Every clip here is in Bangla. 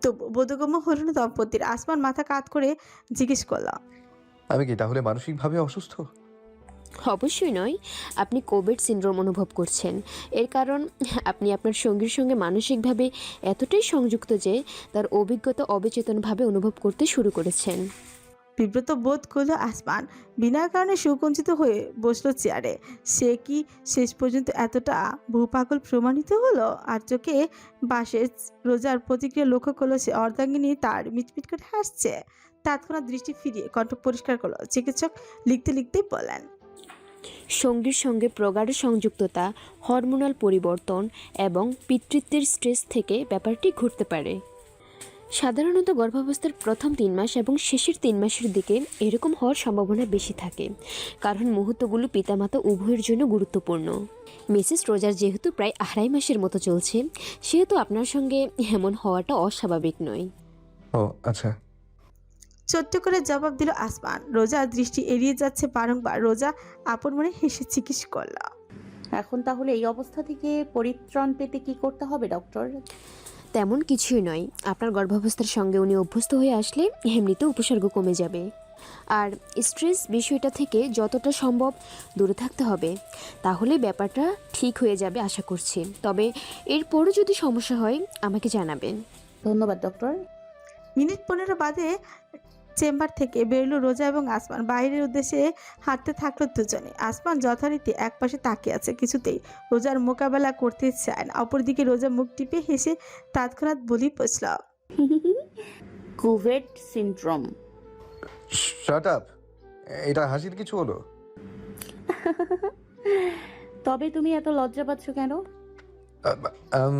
তবু বোধগম্য হলো না দম্পতির। আসমান মাথা কাত করে জিজ্ঞেস করল, আমি কি তাহলে মানসিকভাবে অসুস্থ? অবশ্যই নয়। আপনি কোভিড সিনড্রোম অনুভব করছেন। এর কারণ আপনি আপনার সঙ্গীর সঙ্গে মানসিকভাবে এতটাই সংযুক্ত যে তার অভিজ্ঞতা অবচেতনভাবে অনুভব করতে শুরু করেছেন। বিব্রত বোধ করলো আসমান। বিনা কারণে সুকুঞ্চিত হয়ে বসলো চেয়ারে। সে কি শেষ পর্যন্ত এতটা ভূপাগল প্রমাণিত হলো? আর চোখে বাসে রোজার প্রতিক্রিয়া লক্ষ্য করলো সে। অর্ধাঙ্গিনী তার মিটমিট করে হাসছে। তৎক্ষণাৎ দৃষ্টি ফিরিয়ে কণ্ঠ পরিষ্কার করলো। চিকিৎসক লিখতে লিখতেই বলেন, সঙ্গীর সঙ্গে প্রগাঢ় সংযুক্ততা, হরমোনাল পরিবর্তন এবং পিতৃত্বের স্ট্রেস থেকে ব্যাপারটি ঘটতে পারে। সাধারণত গর্ভাবস্থার প্রথম 3 মাস এবং শেষের 3 মাসের দিকে এরকম হওয়ার সম্ভাবনা বেশি থাকে, কারণ মুহূর্তগুলো পিতামাতা উভয়ের জন্য গুরুত্বপূর্ণ। মিসেস রোজার যেহেতু প্রায় 2.5 মাসের মতো চলছে, সেহেতু আপনার সঙ্গে এমন হওয়াটা অস্বাভাবিক নয়। ও আচ্ছা। ছোট্ট করে জবাব দিল আসমান। রোজার দৃষ্টি এড়িয়ে যাচ্ছে বারংবার। রোজা আপন মনে হেসে জিজ্ঞেস করল, এখন তাহলে এই অবস্থা থেকে পরিত্রাণ পেতে কি করতে হবে ডক্টর? তেমন কিছুই নয়। আপনার গর্ভাবস্থার সঙ্গে উনি অভ্যস্ত হয়ে আসলে এমনিতেও উপসর্গ কমে যাবে। আর স্ট্রেস বিষয়টা থেকে যতটা সম্ভব দূরে থাকতে হবে, তাহলে ব্যাপারটা ঠিক হয়ে যাবে আশা করছি। তবে এরপরও যদি সমস্যা হয় আমাকে জানাবেন। ধন্যবাদ ডক্টর। মিনিট 15 বাদে চেম্বার থেকে বেরোলো রোজা এবং আসমান। বাইরের উদ্দেশ্যে হাঁটতে থাকলো দুজনে। আসমান যথারীতি একপাশে তাকিয়ে আছে, কিছুতেই রোজার মোকাবেলা করতে চায় না। অপরদিকে রোজা মুখ টিপে হেসে তৎক্ষণাৎ বলি বসল, কোভিড সিনড্রোম। Shut up. এটা হাসির কিছু হলো? তবে তুমি এত লজ্জা পাচ্ছ কেন? আম, আম,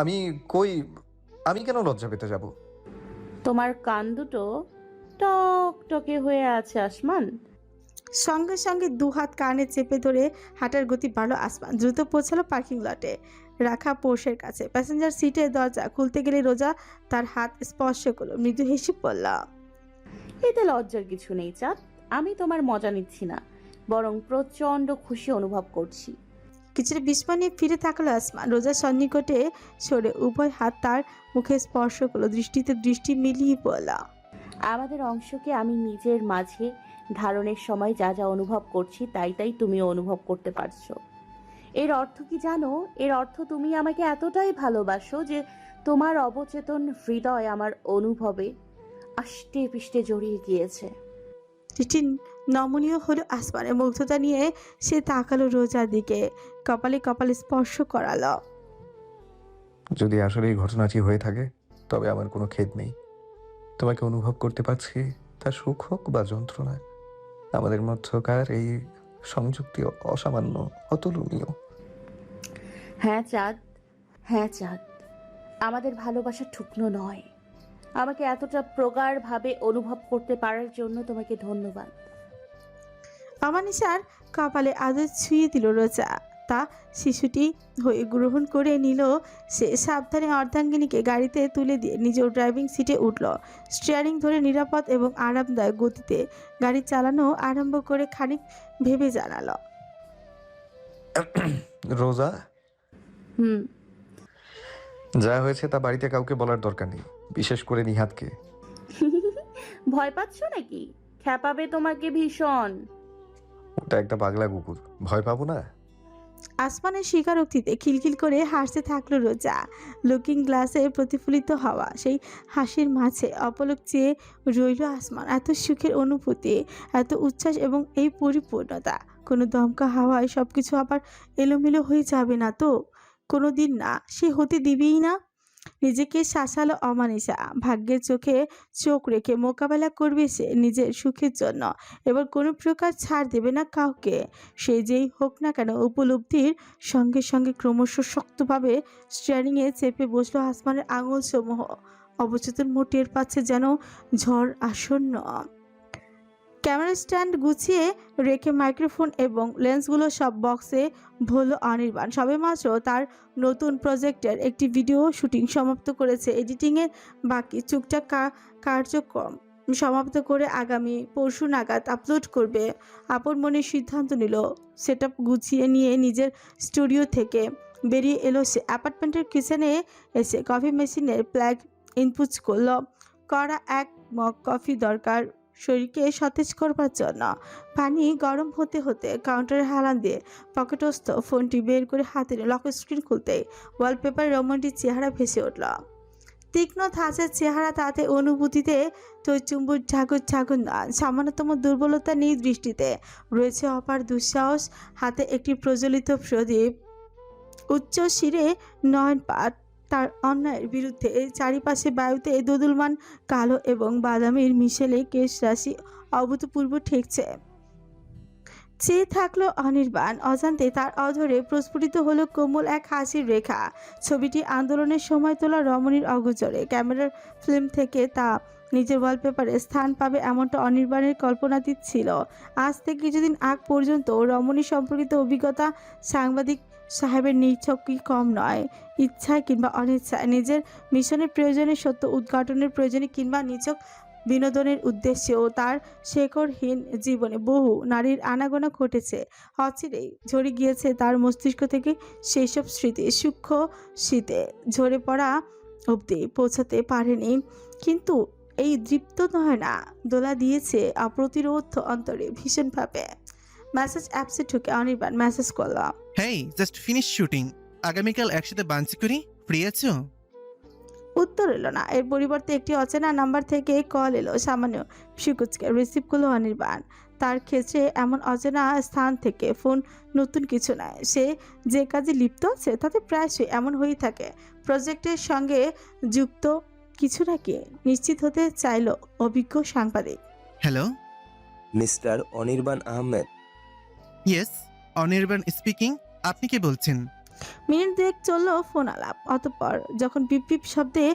আমি কই, আমি কেন লজ্জা পেতে যাব? তোমার কান দুটো টকটকে হয়ে আছে আসমান। সঙ্গে সঙ্গে দুহাত কানে চেপে ধরে হাঁটার গতি বাড়লো আসমান। দ্রুত পৌঁছালো পার্কিং লটে রাখা পোর্শের কাছে। প্যাসেঞ্জার সিটের দরজা খুলতে গেলে রোজা তার হাত স্পর্শ করলো। মৃদু হেসে পড়ল, এতে লজ্জার কিছু নেই চাঁদ। আমি তোমার মজা নিচ্ছি না, বরং প্রচন্ড খুশি অনুভব করছি। কিছুটা বিস্ময় নিয়ে ফিরে তাকালো আসমান। রোজার সন্নিকটে সরে উভয় হাত তার মুখে স্পর্শ করলো। দৃষ্টিতে দৃষ্টি মিলিয়ে বলা, আমাদের অংশকে আমি নিজের মাঝে ধারণের সময় যা যা অনুভব করছি তাই তুমিও অনুভব করতে পারছো। এর অর্থ কি জানো? এর অর্থ তুমি আমাকে এতটাই ভালোবাসো যে তোমার অবচেতন হৃদয় আমার অনুভবে আষ্টে পিষ্টে জড়িয়ে গিয়েছে। দৃষ্টি নমনীয় হলো আসমানের। মুগ্ধতা নিয়ে সে তাকালো রোজার দিকে। কপালে কপালে স্পর্শ করালো। যদি আসলে এই ঘটনাটি হয়ে থাকে তবে আমার কোনো খেদ নেই। তোমাকে অনুভব করতে পারছি, তা সুখ হোক বা যন্ত্রণা। আমাদের মধ্যকার এই সংযুক্তি অসামান্য, অতুলনীয়। হ্যাঁ চাঁদ, হ্যাঁ চাঁদ, আমাদের ভালোবাসা ঠুকনো নয়। আমাকে এতটা প্রগাঢ়ভাবে অনুভব করতে পারার জন্য তোমাকে ধন্যবাদ। অমানিসার কপালে আদর ছুঁয়ে দিল রোজা। তা শিশুটি হয়ে গ্রহণ করে নিল। সে সাবধানে অর্ধাঙ্গিনীকে গাড়িতে তুলে দিয়ে নিজেও ড্রাইভিং সিটে উঠল। স্টিয়ারিং ধরে নিরাপদ এবং আরামদায়ক গতিতে গাড়ি চালানো আরম্ভ করে খানিক ভেবে জানালো, রোজা, হুম। যা হয়েছে তা বাড়িতে কাউকে বলার দরকার নেই, বিশেষ করে নিহাতকে। ভয় পাচ্ছ নাকি? খ্যাপাবে তোমাকে ভীষণ। ওটা একটা পাগলা কুকুর, ভয় পাবো না? আসমানের স্বীকারোক্তিতে খিলখিল করে হাসতে থাকলো রোজা। লুকিং গ্লাসে প্রতিফলিত হওয়া সেই হাসির মাঝে অপলক চেয়ে রইল আসমান। এত সুখের অনুভূতি, এত উচ্ছ্বাস এবং এই পরিপূর্ণতা। কোনো দমকা হাওয়ায় সবকিছু আবার এলোমেলো হয়ে যাবে না তো? কোনো দিন না, সে হতে দিবেই না। নিজেকে শাসালো অমানিসা। ভাগ্যের চোখে চোখ রেখে মোকাবেলা করবে সে নিজের সুখের জন্য। এবার কোনো প্রকার ছাড় দেবে না কাউকে। সে যেই হোক না কেন। উপলব্ধির সঙ্গে সঙ্গে ক্রমশ শক্তভাবে স্টিয়ারিংয়ে চেপে বসলো আসমানের আঙুল সমূহ। অবচেতন টের পাচ্ছে যেন ঝড় আসন্ন। ক্যামেরা স্ট্যান্ড গুছিয়ে রেখে মাইক্রোফোন এবং লেন্সগুলো সব বক্সে ভরল অনির্বাণ। সবেমাত্র তার নতুন প্রজেক্টের একটি ভিডিও শুটিং সমাপ্ত করেছে। এডিটিংয়ের বাকি টুকটাক কার্যক্রম সমাপ্ত করে আগামী পরশু নাগাদ আপলোড করবে। আপন মনে সিদ্ধান্ত নিল সেটআপ গুছিয়ে নিয়ে নিজের স্টুডিও থেকে বেরিয়ে এলো সে। অ্যাপার্টমেন্টের কিচেনে এসে কফি মেশিনের প্লাগ ইনপুট করলো। কড়া এক মগ কফি দরকার শরীরকে সতেজ করবার জন্য। পানি গরম হতে হতে কাউন্টারে হেলান দিয়ে পকেটস্থ ফোনটি বের করে হাতে লক স্ক্রিন খুলতেই ওয়ালপেপার রোমান্টিক চেহারা ভেসে উঠল। তীক্ষ্ণ ধাঁচের চেহারা, তাতে অনুভূতিতে তৈচুম্বুর ঝাঁকুর ঝাঁকুর নয়, সামান্যতম দুর্বলতা নেই দৃষ্টিতে। রয়েছে অপার দুঃসাহস। হাতে একটি প্রজ্বলিত প্রদীপ, উচ্চ শিরে নয়নপাত। তার অন্যায়ের বিরুদ্ধে চারিপাশে বায়ুতে দোদুলমান কালো এবং বাদামির মিশেলে কেশ রাশি অভূতপূর্ব ঠেকছে। চেয়ে থাকলো অনির্বাণ। অজান্তে তার অধরে প্রস্ফুটিত হলো কোমল এক হাসির রেখা। ছবিটি আন্দোলনের সময় তোলা রমণীর অগোচরে ক্যামেরার ফিল্ম থেকে তা নিজের ওয়ালপেপারে স্থান পাবে এমনটা অনির্বাণের কল্পনাতীত ছিল। আজ থেকে কিছুদিন আগ পর্যন্ত রমণী সম্পর্কিত অভিজ্ঞতা সাংবাদিক সাহেবের নিছকই কম নয়। ইচ্ছায় কিংবা অনিচ্ছায়, নিজের মিশনের প্রয়োজনে, সত্য উদ্ঘাটনের প্রয়োজনে কিংবা নিছক বিনোদনের উদ্দেশ্যেও তার শেকড়হীন জীবনে বহু নারীর আনাগোনা ঘটেছে। অচিরেই ঝরে গিয়েছে তার মস্তিষ্ক থেকে সেই সব স্মৃতি। সূক্ষ্ম শীতে ঝরে পড়া অবধি পৌঁছাতে পারেনি, কিন্তু এই দৃপ্ত নয় না, দোলা দিয়েছে অপ্রতিরোধ অন্তরে ভীষণভাবে। মেসেজ অ্যাপসে ঢুকে অনির্বাণ মেসেজ করলাম। হেই, জাস্ট ফিনিশ শুটিং। আগামীকাল একসাথে বাঞ্চি করি, ফ্রি আছো? উত্তর এলো না। এর পরিবর্তে একটি অচেনা নাম্বার থেকে কল এলো। সামান্য শিকুচকে রিসিভ করলো অনির্বাণ। তার ক্ষেত্রে এমন অচেনা স্থান থেকে ফোন নতুন কিছু নয়। সে যে কাজে লিপ্ত আছে তাতে প্রায়শই এমন হয়েই থাকে। প্রজেক্টের সঙ্গে যুক্ত কিছু নাকি নিশ্চিত হতে চাইল অভিজ্ঞ সাংবাদিক। Hello, mister Anirban Ahmed. Yes, Anirban speaking. আপনি কে বলছেন? মিনিট দুয়েক চললো ফোন আলাপ। অতঃপর যখন পিপ পিপ শব্দে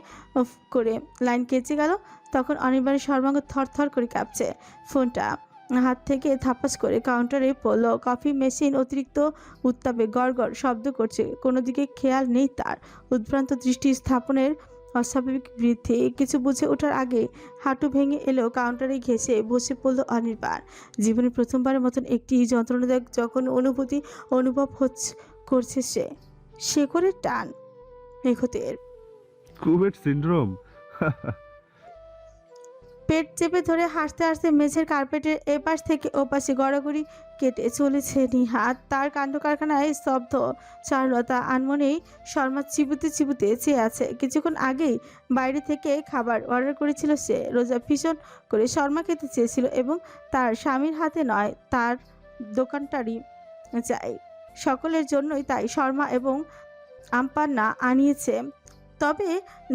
অফ করে লাইন কেচে গেল, তখন অনির্বাণের সর্বাঙ্গ থরথর করে কাঁপছে। ফোনটা হাত থেকে থাপাস করে কাউন্টারে পড়ল। কফি মেশিন অতিরিক্ত উত্তাপে গড়গড় শব্দ করছে। কোনো দিকে খেয়াল নেই তার। উদ্ভ্রান্ত দৃষ্টি স্থাপনের অস্বাভাবিক বৃদ্ধি। কিছু বুঝে ওঠার আগে হাঁটু ভেঙে এলো। কাউন্টারে ঘেঁষে বসে পড়ল অনির্বাণ। জীবনে প্রথমবারের মতন একটি যন্ত্রণাদায়ক যখন অনুভূতি অনুভব করছে সে। শেকড়ের টান, মেঘতের কুবেট সিন্ড্রোম। পেট চেপে ধরে হাসতে হাসতে মেঝের কার্পেটের এপাশ থেকে ওপাশে গড়াগড়ি কেটে চলেছে নিহাত। তার কাণ্ড কারখানায় স্তব্ধ চারুলতা আনমনেই শর্মা চিবুতে চিবুতে চেয়ে আছে। কিছুক্ষণ আগেই বাইরে থেকে খাবার অর্ডার করেছিল সে। রোজা ভীষণ করে শর্মা খেতে চেয়েছিল এবং তার স্বামীর হাতে নয়, তার দোকানটারই চাই। সকলের জন্যই তাই শর্মা এবং আমপান্না আনিয়েছে। তবে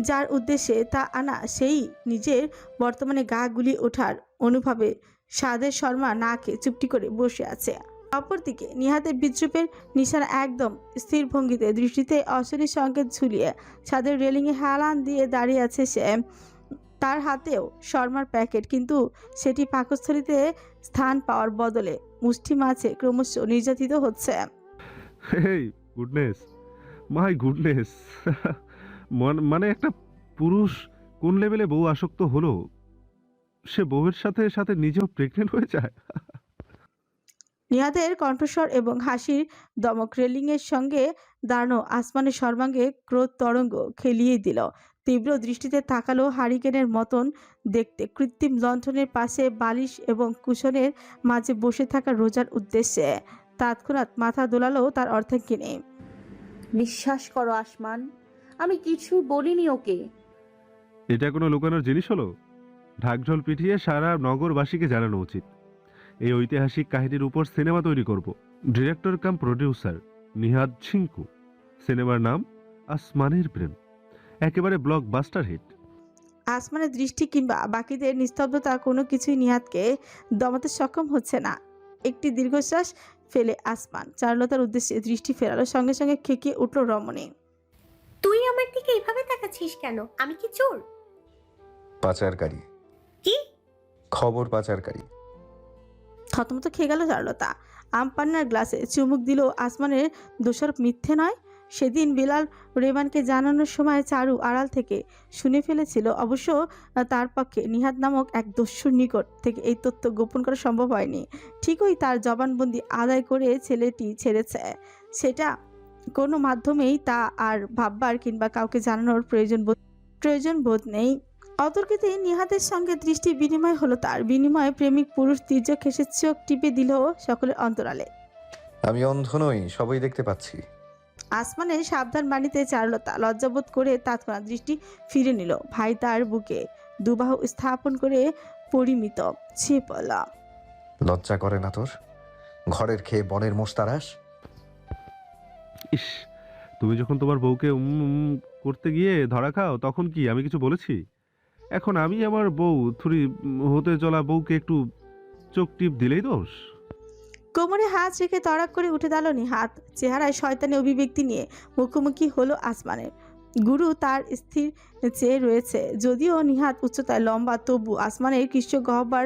যার উদ্দেশ্যে তা আনা, সেই নিজের বর্তমানে গা গুলিয়ে ওঠার অনুভবে স্বাদের শর্মা না খেয়ে চুপটি করে বসে আছে। অপরদিকে নিহাতের বিদ্রুপের নিশানা একদম স্থির ভঙ্গিতে, দৃষ্টিতে অশনি সংকেত ঝুলিয়ে ছাদের রেলিংয়ে হেলান দিয়ে দাঁড়িয়ে আছে সে। তার হাতেও শর্মার প্যাকেট, কিন্তু সেটি পাকস্থলীতে স্থান পাওয়ার বদলে মুষ্টি মাছে ক্রমশ নির্যাতিত হচ্ছে। হেই গুডনেস, মাই গুডনেস। মানে একটা পুরুষ কোন লেভেলে বউ আসক্ত হলো, সে বউয়ের সাথে সাথে নিজেও প্রেগনেন্ট হয়ে যায়। নিহাতের কণ্ঠস্বর এবং হাসির দমক রেলিংয়ের সঙ্গে দাঁড়ানো আসমানের সর্বাঙ্গে ক্রোধ তরঙ্গ খেলিয়ে দিল। তীব্র দৃষ্টিতে তাকালো হারিকেনের মতন দেখতে কৃত্রিম লণ্ঠনের পাশে বালিশ এবং কুশনের মাঝে বসে থাকা রোজার উদ্দেশ্যে। তৎক্ষণাৎ মাথা দোলালো তার অর্ধাঙ্গিনী। বিশ্বাস করো আসমান, আমি কিছু বলিনি ওকে। এটা কোনো লুকানোর জিনিস হলো? ঢাকঢোল পিটিয়ে সারা নগরবাসীকে জানানো উচিত। এই ঐতিহাসিক কাহিনীর উপর সিনেমা তৈরি করব। ডিরেক্টর কাম প্রডিউসার নিহাদ ছিঙ্কু। সিনেমার নাম আসমানের প্রেম। একেবারে ব্লকবাস্টার হিট। আসমানের দৃষ্টি কিংবা বাকিদের নিস্তব্ধতা কোনো কিছুই নিহাতকে দমাতে সক্ষম হচ্ছে না। একটি দীর্ঘশ্বাস ফেলে আসমান চারুলতার উদ্দেশ্যে দৃষ্টি ফেরালো। সঙ্গে সঙ্গে খেকিয়ে উঠল রমণী। তুই আমার দিকে এভাবে তাকাচ্ছিস কেন? আমি কি চোর? পাচারকারী। কি? খবর পাচারকারী। থতমত খেয়ে গেল চারুলতা। আমপান্নার গ্লাসে চুমুক দিল। আসমানের দোষারোপ মিথ্যে নয়। সেদিন বিলাল রেবানকে জানানোর সময় চারু আড়াল থেকে শুনে ফেলেছিল। অবশ্য তার পক্ষে নিহাত নামক এক দস্যুর নিকট থেকে এই তথ্য গোপন করা সম্ভব হয়নি। ঠিকই তার জবানবন্দি আদায় করে ছেলেটি ছেড়েছে, সেটা কোনো মাধ্যমেই তা আর ভাববার কিংবা কাউকে জানানোর প্রয়োজন বোধ নেই। অতর্কিতে নিহাতের সঙ্গে দৃষ্টি বিনিময় হলো তার। বিনিময়ে প্রেমিক পুরুষ তির্যক হেসে চোখ টিপে দিল সকলের অন্তরালে। আমি অন্ধ নই, সবই দেখতে পাচ্ছি। আসমানের সাবধান বাণীতে চারুলতা লজ্জাবোধ করে তৎক্ষণাৎ দৃষ্টি ফিরে নিল। ভাই তার বুকে দুবাহু স্থাপন করে পরিমিত ছেয়ে পড়ল। লজ্জা করে না তোর? ঘরের খেয়ে বনের মোষ তাড়াস? ইস, তুমি যখন তোমার বউকে করতে গিয়ে ধরা খাও তখন কি আমি কিছু বলেছি? এখন আমি আমার বউ থুরি হতে চলা বউকে একটু চোখ টিপ দিলেই দোষ? কোমরে হাত রেখে তড়াক করে উঠে দাঁড়ালো নিহাত। চেহারায় শয়তানি অভিব্যক্তি নিয়ে মুখোমুখি হলো আসমানের। গুরু তার স্থির চেয়ে রয়েছে। যদিও নিহাত উচ্চতায় লম্বা, তবু আসমানের কৃষ্ণ গহ্বর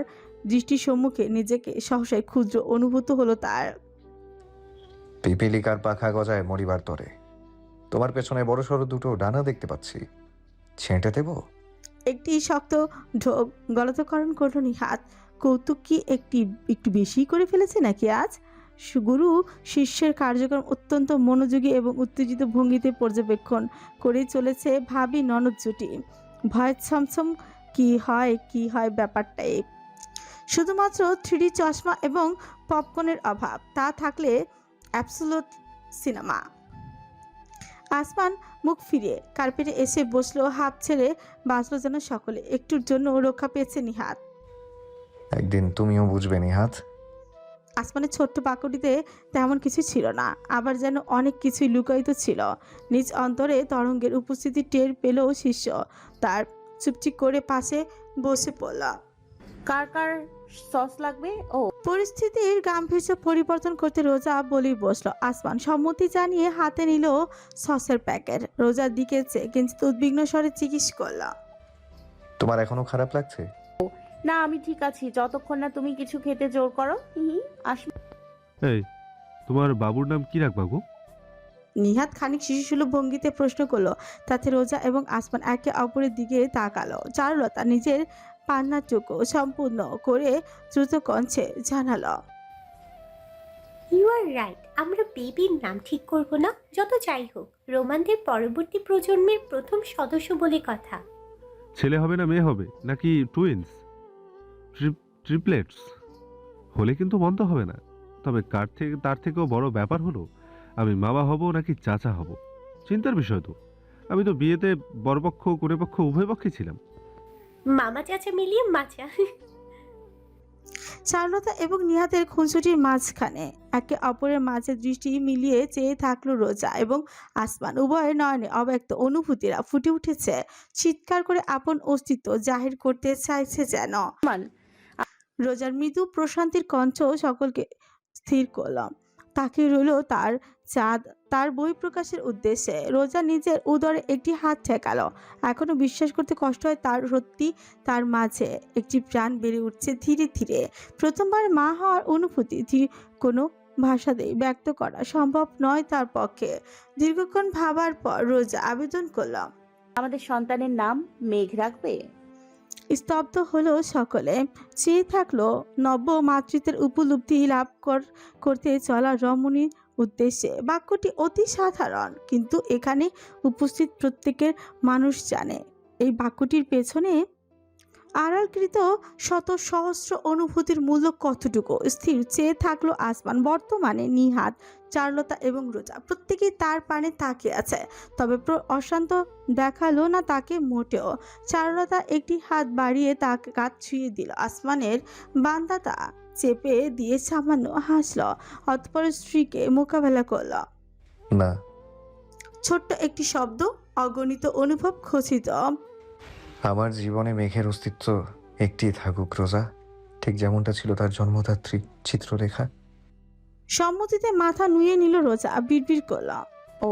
দৃষ্টির সম্মুখে নিজেকে সহসায় ক্ষুদ্র অনুভূত হলো তার। পিপিলিকার পাখা গজায় মরিবার তরে। তোমার পেছনে বড় সড়ো দুটো ডানা দেখতে পাচ্ছি, ছেঁটে দেব? একটি শক্ত ঢোক গলতকরণ করলো নিহাত। কৌতুক কি একটু বেশি করে ফেলেছে নাকি আজ? গুরু শিষ্যের কার্যক্রম অত্যন্ত মনোযোগী এবং উত্তেজিত ভঙ্গিতে পর্যবেক্ষণ করেই চলেছে ভাবি ননদ জুটি। ভয় ছমছম কি হয় ব্যাপারটাই। শুধুমাত্র 3D চশমা এবং পপকর্নের অভাব, তা থাকলে অ্যাবসোলুট সিনেমা। আসমান মুখ ফিরিয়ে কার্পেটে এসে বসলো। হাঁপ ছেড়ে বাঁচলো যেন সকলে। একটুর জন্য রক্ষা পেয়েছে নিহাত। একদিন তুমিও বুঝবে নিহাত। আসমানের ছোট্ট বাক্যটিতে তেমন কিছু ছিল না, আবার যেন অনেক কিছুই লুকায়িত ছিল। নিজ অন্তরে তরঙ্গের উপস্থিতি টের পেলেও শিষ্য তার চুপচিক করে পাশে বসে পড়ল। কার কার সস লাগবে? ও পরিস্থিতির গাম্ভীর্য পরিবর্তন করতে রোজা বলেই বসলো। আসমান সম্মতি জানিয়ে হাতে নিল সসের প্যাকেট। রোজার দিকে চেয়ে কিঞ্চিত উদ্বিগ্ন স্বরে জিজ্ঞেস করল, তোমার এখনো খারাপ লাগছে? না, আমি ঠিক আছি যতক্ষণ না তুমি কিছু খেতে জোর করো। এই, তোমার বাবুর নাম কি রাখবা গো? নিহাত খানিক শিশুসুলভ ভঙ্গিতে প্রশ্ন করলো। তাতে রোজা এবং আসমান একে অপরের দিকে তাকালো। চারুলতা নিজের পান্নাটুকু সম্পূর্ণ করে দ্রুত কণ্ঠে জানালো, ইউ আর রাইট, আমরা বেবির নাম ঠিক করব না। যত যাই হোক, রোমানদের পরবর্তী প্রজন্মের প্রথম সদস্য বলে কথা। ছেলে হবে না মেয়ে হবে, নাকি টুইন্স, ট্রিপলেটস হলে কিন্তু মন্দ হবে না। তবে তার থেকেও বড় ব্যাপার হলো আমি মামা হব নাকি চাচা হব। চিন্তার বিষয় তো। আমি তো বিয়েতে বরপক্ষ কনেপক্ষ উভয় পক্ষে ছিলাম। মামা চাচা মিলিয়ে মাচা। চারুলতা এবং নিহাতের খুনসুটির মাঝখানে একে অপরের মাঝে দৃষ্টি মিলিয়ে চেয়ে থাকলো রোজা এবং আসমান। উভয়ের নয়নে অব্যক্ত অনুভূতিরা ফুটে উঠেছে। চিৎকার করে আপন অস্তিত্ব জাহির করতে চাইছে যেন। রোজার মৃদু প্রশান্তির কণ্ঠ সকলকে স্থির করলাম। তাকে রইল তার চাঁদ, তার বই প্রকাশের উদ্দেশ্যে। রোজা নিজের উদরে একটি হাত ঠেকালো। এখনো বিশ্বাস করতে কষ্ট হয় তার সত্যি তার মাঝে একটি প্রাণ বেড়ে উঠছে ধীরে ধীরে। প্রথমবার মা হওয়ার অনুভূতি কোনো ভাষাতেই ব্যক্ত করা সম্ভব নয় তার পক্ষে। দীর্ঘক্ষণ ভাবার পর রোজা আবেদন করলাম, আমাদের সন্তানের নাম মেঘ রাখবে? স্তব্ধ হলো সকলে। চেয়ে থাকলো নব্য মাতৃত্বের উপলব্ধি লাভ করতে চলা রমণীর উদ্দেশ্যে। বাক্যটি অতি সাধারণ, কিন্তু এখানে উপস্থিত প্রত্যেকের মানুষ জানে এই বাক্যটির পেছনে আড়ালকৃত শত সহস্র অনুভূতির মূল্য কতটুকু। স্থির চেয়ে থাকলো আসমান। বর্তমানে নিহাত, চারুলতা এবং রোজা প্রত্যেকেই তার পানে তাকিয়ে আছে, তবে অশান্ত দেখালো না তাকে মোটেও। চারুলতা একটি হাত বাড়িয়ে তাকে কাঁধ ছুঁয়ে দিল। আসমানের বান্দাতা চেপে দিয়ে সামান্য হাসলো, অতঃপর স্ত্রীকে মোকাবেলা করলো। না। ছোট্ট একটি শব্দ, অগণিত অনুভব খচিত। আমার জীবনে মেঘের অস্তিত্ব একটি থাকুক রোজা, ঠিক যেমনটা ছিল তার জন্মদাত্রী চিত্ররেখা। সম্মতিতে মাথা নুয়ে নিল রোজা। বিড়বিড় করল, ও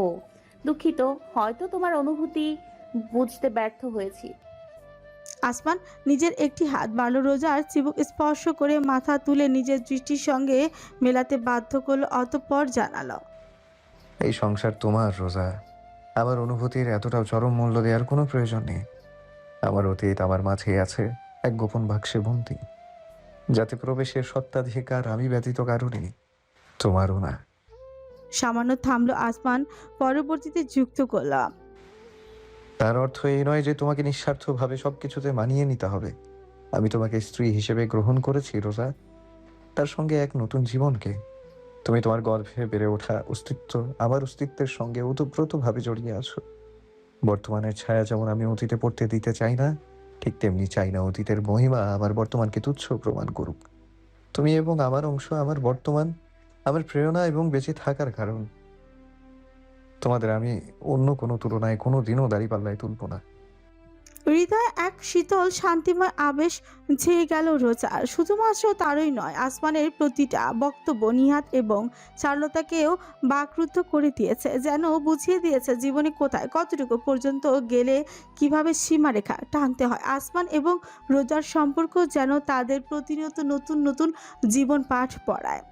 দুঃখিত, হয়তো তোমার অনুভূতি বুঝতে ব্যর্থ হয়েছি। আসমান নিজের একটি হাত বাড়ল রোজার চিবুক স্পর্শ করে মাথা তুলে নিজের দৃষ্টির সঙ্গে মেলাতে বাধ্য করলো, অতঃপর জানালো, এই সংসার তোমার রোজা। আমার অনুভূতির এতটাও চরম মূল্য দেওয়ার কোনো প্রয়োজন নেই। আমার অতীত আমার মাঝে আছে এক গোপন বাক্সে বন্দী, যাতে প্রবেশের সত্ত্বাধিকার আমি ব্যতীত কারণে, তোমারও না। সামান্য থামলো আসমান, পরবর্তীতে যুক্ত করল। তার অর্থ এই নয় যে তোমাকে নিঃস্বার্থভাবে সবকিছুতে মানিয়ে নিতে হবে। আমি তোমাকে স্ত্রী হিসেবে গ্রহণ করেছি রোজা, তার সঙ্গে এক নতুন জীবনকে। তুমি তোমার গর্ভে বেড়ে ওঠা অস্তিত্ব আমার অস্তিত্বের সঙ্গে ওতপ্রোতভাবে জড়িয়ে আছো। বর্তমানের ছায়া যেমন আমি অতীতে পড়তে দিতে চাই না, ঠিক তেমনি চাই না অতীতের মহিমা আমার বর্তমানকে তুচ্ছ প্রমাণ করুক। তুমি এবং আমার অংশ, আমার বর্তমান, আমার প্রেরণা এবং বেঁচে থাকার কারণ। তোমাদের আমি অন্য কোনো তুলনায় কোনো দিনও দাঁড়িপাল্লায় তুলব না। হৃদয়ে এক শীতল শান্তিময় আবেশ ছেয়ে গেল রোজার। শুধুমাত্র তারই নয়, আসমানের প্রতিটা বক্তব্য নিহাত এবং চারুলতাকেও বাকরুদ্ধ করে দিয়েছে, যেন বুঝিয়ে দিয়েছে জীবনে কোথায় কতটুকু পর্যন্ত গেলে কিভাবে সীমারেখা টানতে হয়। আসমান এবং রোজার সম্পর্ক যেন তাদের প্রতিনিয়ত নতুন নতুন জীবন পাঠ পড়ায়।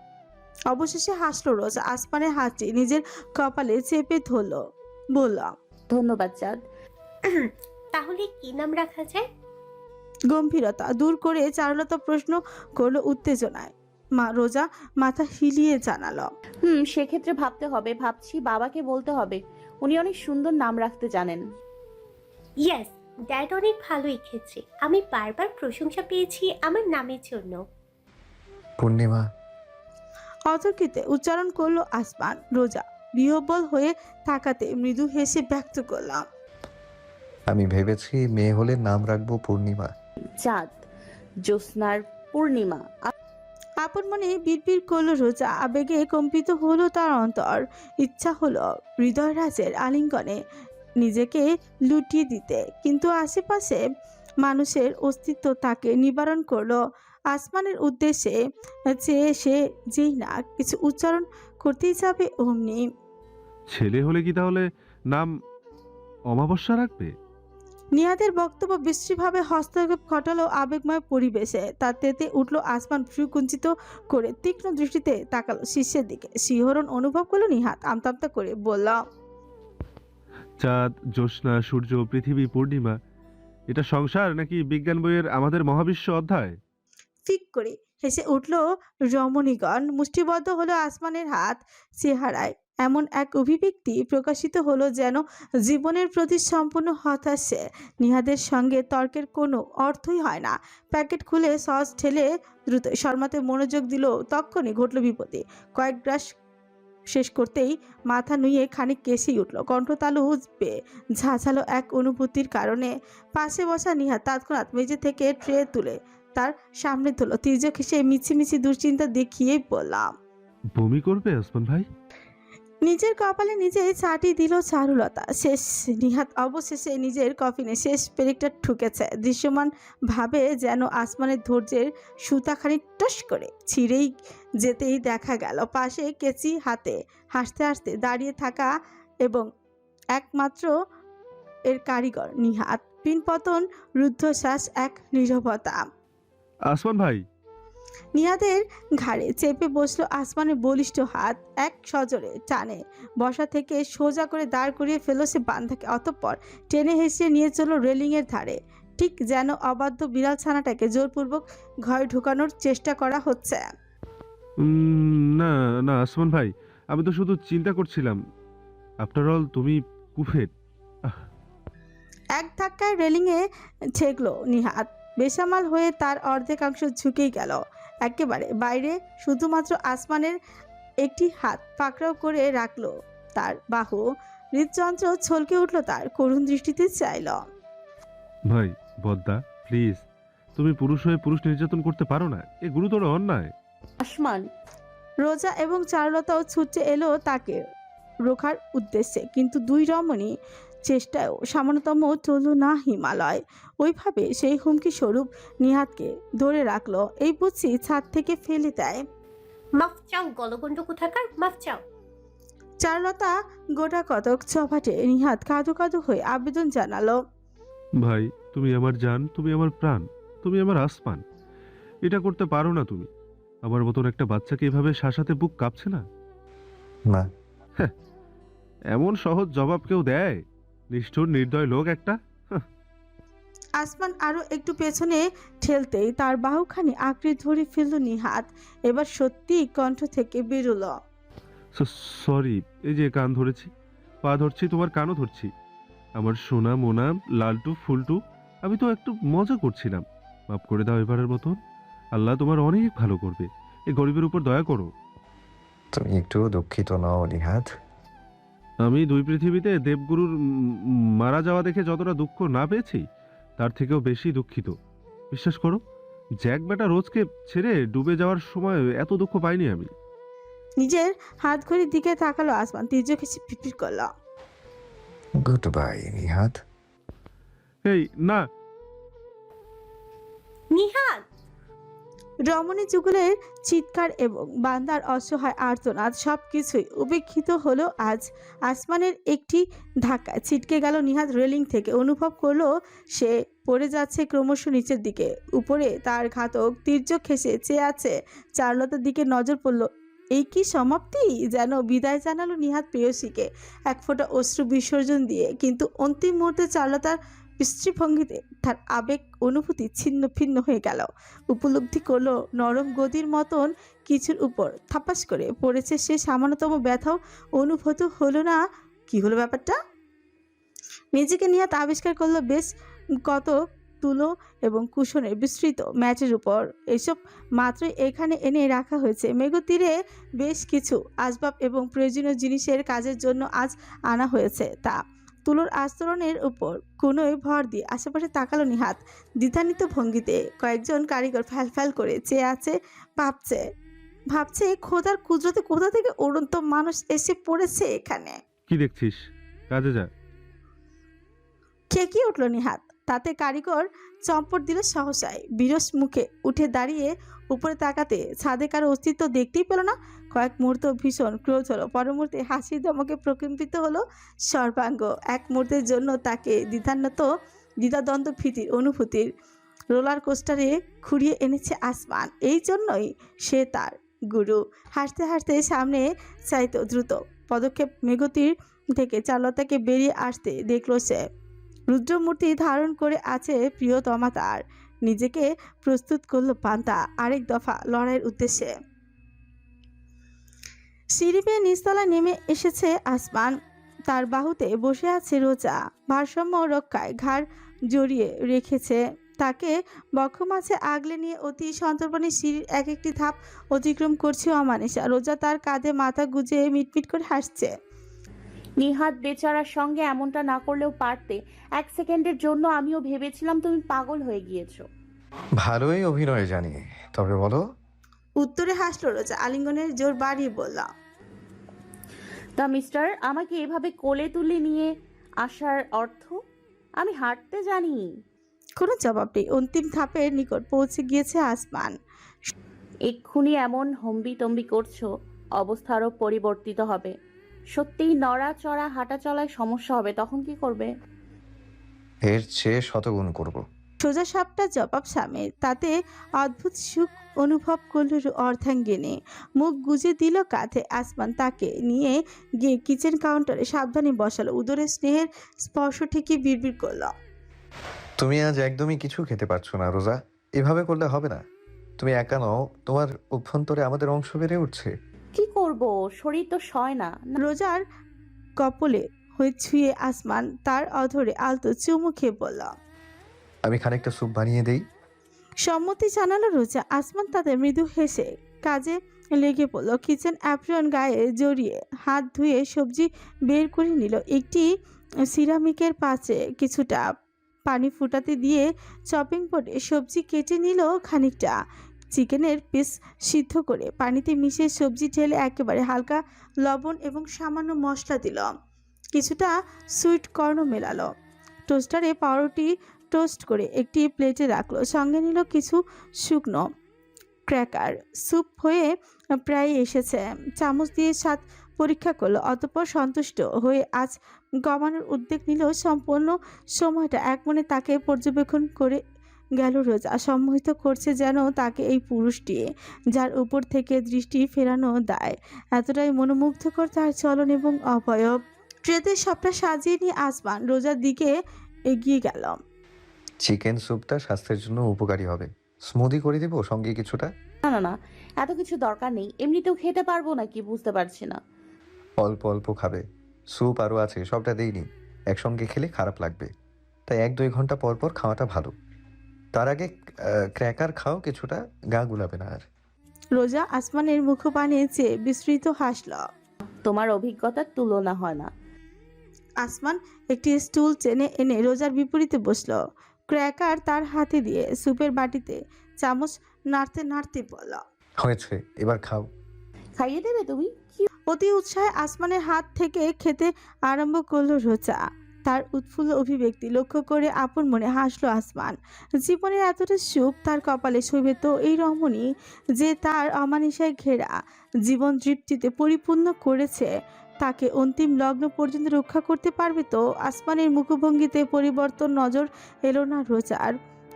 অবশেষে হাসলো রোজা, আসমানের হাতটি নিজের কপালে চেপে ধরল, বলল, ধন্যবাদ চাঁদ। তাহলে কি নাম রাখা যায়? গম্ভীরতা দূর করে চারুলতা প্রশ্ন করলো উত্তেজনায়। রোজা মাথা হিলিয়ে জানালো, সেক্ষেত্রে ভাবতে হবে, ভাবছি বাবাকে বলতে হবে, উনি অনেক সুন্দর নাম রাখতে জানেন। ইয়েস, ড্যাড অনেক ভালো লিখেছে। আমি বারবার প্রশংসা পেয়েছি আমার নামের জন্য। পূর্ণিমা। অতর্কিতে উচ্চারণ করলো আসমান। রোজা বিহ্বল হয়ে তাকাতে মৃদু হেসে ব্যক্ত করলাম, আমি ভেবেছি মেয়ে হলে নাম রাখবো পূর্ণিমা। চাঁদ, জ্যোৎস্নার পূর্ণিমা। আপন মনে বিড়বিড় করলো রোজা, আবেগে কম্পিত হলো তার অন্তর। ইচ্ছা হলো হৃদয় রাজের আলিঙ্গনে নিজেকে লুটিয়ে দিতে, কিন্তু আশেপাশে মানুষের অস্তিত্ব তাকে নিবারণ করলো। আসমানের উদ্দেশ্যে চেয়ে সে যেই না কিছু উচ্চারণ করতেই যাবে, অমনি ছেলে হলে কি তাহলে নাম অমাবস্যা রাখবে? নিহাদের বক্তব্য বিশ্রীভাবে হস্তক্ষেপ ঘটালো আবেগময় পরিবেশে। তার তেতে উঠল আসমান, ভ্রু কুঞ্চিত করে তীক্ষ্ণ দৃষ্টিতে তাকালো শীর্ষের দিকে। শিহরণ অনুভব করলো নিহাত, আমতা আমতা করে বলল, চাঁদ, জ্যোৎস্না, সূর্য, পৃথিবী, পূর্ণিমা, এটা সংসার নাকি বিজ্ঞান বইয়ের আমাদের মহাবিশ্ব অধ্যায়? ঠিক করে হেসে উঠল রমণীগণ। মুষ্টিবদ্ধ হলো আসমানের হাত। চেহারায় এমন এক অভিব্যক্তি প্রকাশিত হলো যেন জীবনের প্রতি সম্পূর্ণ হতাশে। নিহাদের সঙ্গে তর্কের কোনো অর্থই হয় না। প্যাকেট খুলে সস ঢেলে দ্রুত শর্মাতে মনোযোগ দিল। তক্ষণই ঘটল বিপত্তি। কয়েক গ্রাস শেষ করতেই মাথা নুয়ে খানিক কেসেই উঠল। কণ্ঠতালু বেয়ে ঝাঁঝালো এক অনুভূতির কারণে। পাশে বসা নিহাত তৎক্ষণাৎ মেঝে থেকে ট্রে তুলে তার সামনে তুলো। তির্যক হেসে মিছিমিছি দুশ্চিন্তা দেখিয়ে বললাম, বমি করবে আসমান ভাই? নিজের কপালে নিজে চাটি দিল চারুলতা। শেষ নিহাত অবশেষে নিজের কফিনে শেষ পেরেকটা ঠুকেছে। দৃশ্যমান ভাবে যেন আসমানের ধৈর্যের সুতাখানি টস করে ছিঁড়েই যেতেই দেখা গেল পাশে কেচি হাতে হাসতে হাসতে দাঁড়িয়ে থাকা এবং একমাত্র এর কারিগর নিহাত। পিনপতন রুদ্ধশ্বাস, এক নীরবতা। আসমান ভাই। নিহাদের ঘাড়ে চেপে বসলো আসমানের বলিষ্ঠ হাত। এক সজোরে টানে বসা থেকে সোজা করে দাঁড় করিয়ে ফেলো সে বান্ধাকে। অতঃপর টেনে হেসে নিয়ে চলো রেলিংয়ের ধারে, ঠিক যেন অবাধ্য বিড়াল ছানাটাকে জোরপূর্বক ঘরে ঢুকানোর চেষ্টা করা হচ্ছে। না না আসমান ভাই, আমি তো শুধু চিন্তা করছিলাম, আফটার অল তুমি কুফেট। এক ধাক্কায় রেলিংয়ে ঠেকলো নিহাত। বেসামাল হয়ে তার অর্ধেকাংশ ঝুঁকেই গেল একেবারে বাইরে। শুধুমাত্র আসমানের একটি হাত পাকড়াও করে রাখলো তার বাহু। হৃদযন্ত্র ছলকে উঠল তার, করুণ দৃষ্টিতে চাইল। ভাই বদ্দা, প্লিজ, তুমি পুরুষ হয়ে পুরুষ নির্যাতন করতে পারো না, এ গুরুতর অন্যায়। আসমান, রোজা এবং চারুলতাও ছুটে এলো তাকে রোখার উদ্দেশ্যে, কিন্তু দুই রমণী চেষ্টায়ও সামান্যতম চলল না হিমালয়। ওইভাবে সেই হুমকি স্বরূপ নিহাতকে ধরে রাখলো। এই বুঝছি ছাদ থেকে ফেলে দেয়। মাফ চাও গলগণ্ড কোথাকার, মাফ চাও। চারুলতা গোটা কতক চপাটে নিহাত কাঁদো কাঁদো হয়ে আবেদন জানালো, ভাই তুমি আমার জান, তুমি আমার প্রাণ, তুমি আমার আসমান, এটা করতে পারো না তুমি? আমার মতন একটা বাচ্চাকে এভাবে শাসাতে বুক কাঁপছে না? না। এমন সহজ জবাব কেউ দেয়? নিষ্ঠুর নির্দয় লোক একটা। আসমান আরো একটু পেছনে ঠেলতেই তার বাহুখানি আঁকড়ে ধরে ফেলল নিহাত। এবার সত্যি কণ্ঠ থেকে বেরোলো, সরি, এই যে কান ধরেছি, পা ধরছি, তোমার কানও ধরছি। আমার সোনা মোনা, লালটু ফুলটু, আমি তো একটু মজা করছিলাম। মাফ করে দাও এবারের মতন। আল্লাহ তোমার অনেক ভালো করবে। এই গরিবের উপর দয়া করো। তুমি একটু দুঃখিত নও নিহাদ? আমি দুই পৃথিবীতে দেবগুরুর মারা যাওয়া দেখে যতটা দুঃখ না পেয়েছি, তার থেকেও বেশি দুঃখিত। বিশ্বাস করো, জ্যাক বেটা রোজকে ছেড়ে ডুবে যাওয়ার সময় এত দুঃখ পাইনি আমি। নিজের হাত ঘড়ির দিকে তাকালো আসমান, তীর্যক হেসে ফিটফিট করলো। Good bye Nihad. এই না, নিহাদ! রমণী যুগলের চিৎকার এবং বান্দার অসহায় আর্তনাদ সবকিছুই উপেক্ষিত হলো আজ। আসমানের একটি ধাক্কায় ছিটকে গেল নিহাদ রেলিং থেকে। অনুভব করলো সে পড়ে যাচ্ছে ক্রমশ নিচের দিকে। উপরে তার ঘাতক তীর্যক হেসে চেয়ে আছে। চারুলতার দিকে নজর পড়ল। এই কি সমাপ্তি! যেন বিদায় জানালো নিহাদ প্রেয়সীকে এক ফোঁটা অশ্রু বিসর্জন দিয়ে। কিন্তু অন্তিম মুহূর্তে চারুলতার দৃষ্টিভঙ্গিতে তার আবেগ অনুভূতি ছিন্ন ভিন্ন হয়ে গেল। উপলব্ধি করলো নরম গদির মতন কিছুর উপর থাপাস করে পড়েছে সে। সামান্যতম ব্যথাও অনুভূত হলো না। কি হলো ব্যাপারটা? নিজেকে নিহাত আবিষ্কার করলো বেশ কত তুলো এবং কুশনের বিস্তৃত ম্যাটের উপর। এসব মাত্রই এখানে এনে রাখা হয়েছে। মেঘো তীরে বেশ কিছু আসবাব এবং প্রয়োজনীয় জিনিসের কাজের জন্য আজ আনা হয়েছে তা। তুলোর আস্তরণের উপর কোনোই ভর দিয়ে আশেপাশে তাকালো নিহাত দ্বিধান্বিত ভঙ্গিতে। কয়েকজন কারিগর ফ্যাল ফ্যাল করে চেয়ে আছে, ভাবছে খোদার কুদরতে কোথা থেকে উড়ন্ত মানুষ এসে পড়েছে এখানে। কি দেখছিস? কাজে যা। খেকিয়ে উঠল নিহাত। তাতে কারিগর চম্পট দিল সহসায়। বিরস মুখে উঠে দাঁড়িয়ে উপরে তাকাতে ছাদে কারো অস্তিত্ব দেখতেই পেল না। কয়েক মুহূর্ত ভীষণ ক্রোধ হলো, পর মুহূর্তে হাসির ধমকে প্রকম্পিত হলো সর্বাঙ্গ। এক মুহূর্তের জন্য তাকে দ্বিধাদ্বন্দ্ব ভীতির অনুভূতির রোলার কোস্টারে খুঁড়িয়ে এনেছে আসমান। এই জন্যই সে তার গুরু। হাসতে হাসতে সামনে চাইতো দ্রুত পদক্ষেপ মেঘতির থেকে চারুলতাকে বেরিয়ে আসতে দেখল সে। রুদ্রমূর্তি ধারণ করে আছে প্রিয়তমা তার। নিজেকে প্রস্তুত করলো পান্তা আরেক দফা লড়াইয়ের উদ্দেশ্যে। সিঁড়ি বেয়ে নিচতলায় নেমে এসেছে আসমান। তার বাহুতে বসে আছে রোজা। ভারসাম্য রক্ষায় ঘাড় জড়িয়ে রেখেছে। তাকে বক্ষ মাঝে আগলে নিয়ে অতি সন্তর্পণে সিঁড়ির এক একটি ধাপ অতিক্রম করছে অমানিসা। রোজা তার কাঁধে মাথা গুজে মিটমিট করে হাসছে। নিহাত বেচারার সঙ্গে এমনটা না করলেও পারতে। এক সেকেন্ডের জন্য আমিও ভেবেছিলাম তুমি পাগল হয়ে গিয়েছো। ভালোই অভিনয় জানি, তবে বলো। উত্তরে হাসলো রোজা, আলিঙ্গনের জোর বাড়িয়ে বলল। তা মিস্টার, আমাকে এভাবে কোলে তুলে নিয়ে আসার অর্থ? আমি হাঁটতে জানি। কোনো জবাব নেই। অন্তিম ধাপের নিকট পৌঁছে গিয়েছে আসমান। এক্ষুনি এমন হম্বিতম্বি করছো, অবস্থা আরও পরিবর্তিত হবে। সত্যিই নড়াচড়া হাঁটা চলায় সমস্যা হবে, তখন কি করবে? এর চেয়ে শতগুণ করব। সোজা সাপটা জবাব স্বামীর। তাতে অদ্ভুত সুখ অনুভব করল অর্ধাঙ্গিনী। মুখ গুজে দিল কাঁধে। আসমান তাকে নিয়ে গিয়ে কিচেন কাউন্টারে সাবধানে বসালো। উদরে স্নেহের স্পর্শ থেকে বিড়বিড় করল। তুমি আজ একদমই কিছু খেতে পারছো না রোজা। এভাবে করলে হবে না। তুমি একা নও, তোমার অভ্যন্তরে আমাদের অংশ বেড়ে উঠছে। কি করব, শরীর তো সয় না। রোজার কপলে হয়ে ছুঁয়ে আসমান তার অধরে আলতো চুমু খেয়ে বলল। আমি খানিকটা স্যুপ বানিয়ে দেই। সম্মতি জানালো রোজা। আসমান তাদের মৃদু হেসে কাজে লেগে পড়ল। কিচেন অ্যাপ্রন গায়ে জড়িয়ে হাত ধুয়ে সবজি বের করে নিল। একটি সিরামিকের পাত্রে কিছুটা পানি ফুটাতে দিয়ে চপিং বোর্ডে সবজি কেটে নিল খানিকটা। চিকেনের পিস সিদ্ধ করে পানিতে মিশিয়ে সবজি ঢেলে একেবারে হালকা লবণ এবং সামান্য মশলা দিল। কিছুটা সুইট কর্নও মেলালো। টোস্টারে পাউরুটি টোস্ট করে একটি প্লেটে রাখলো। সঙ্গে নিল কিছু শুকনো ক্র্যাকার। স্যুপ হয়ে প্রায় এসেছে। চামচ দিয়ে স্বাদ পরীক্ষা করলো। অতঃপর সন্তুষ্ট হয়ে আজ গমানোর উদ্যোগ নিল। সম্পূর্ণ সময়টা একমনে তাকে পর্যবেক্ষণ করে গেল রোজা। সম্মোহিত করছে যেন তাকে এই পুরুষটি, যার উপর থেকে দৃষ্টি ফেরানো দায়। এতটাই মনোমুগ্ধকর তার চলন এবং অবয়ব। ট্রেতে সবটা সাজিয়ে নিয়ে আসমান রোজার দিকে এগিয়ে গেল। চিকেন স্যুপটা স্বাস্থ্যের জন্য উপকারী হবে। স্মুদি করে দেবো সঙ্গে কিছুটা? না না না, এত কিছু দরকার নেই। এমনিতেও খেতে পারবো না কি বুঝতে পারছি না। অল্প অল্প খাবে, স্যুপ আরও আছে, সবটা দেইনি। একসঙ্গে খেলে খারাপ লাগবে, তাই 1-2 ঘন্টা পর পর খাওয়াটা ভালো। তার আগে ক্র্যাকার খাও কিছুটা, গা গুলাবে না আর। রোজা আসমানের মুখপানে চেয়ে বিস্মৃত হাসল। তোমার অভিজ্ঞতার তুলনা হয় না। আসমান একটি স্টুল টেনে এনে রোজার বিপরীতে বসল। ক্র্যাকার তার হাতে দিয়ে স্যুপের বাটিতে চামচ নাড়তে নাড়তে বলল, হয়েছে, এবার খাও। খাইয়ে দেবে তুমি? কি? অতি উৎসাহে আসমানের হাত থেকে খেতে আরম্ভ করলো রোজা। তার উৎফুল্ল অভিব্যক্তি লক্ষ্য করে আপন মনে হাসলো আসমান। জীবনের এতটা সুখ তার কপালে শোভে তো এই রমণী যে তার অমানিসায় ঘেরা জীবন তৃপ্তিতে পরিপূর্ণ করেছে, তাকে অন্তিম লগ্ন পর্যন্ত রক্ষা করতে পারবে তো? আসমানের মুখভঙ্গিতে পরিবর্তন নজর এলো না রোজার।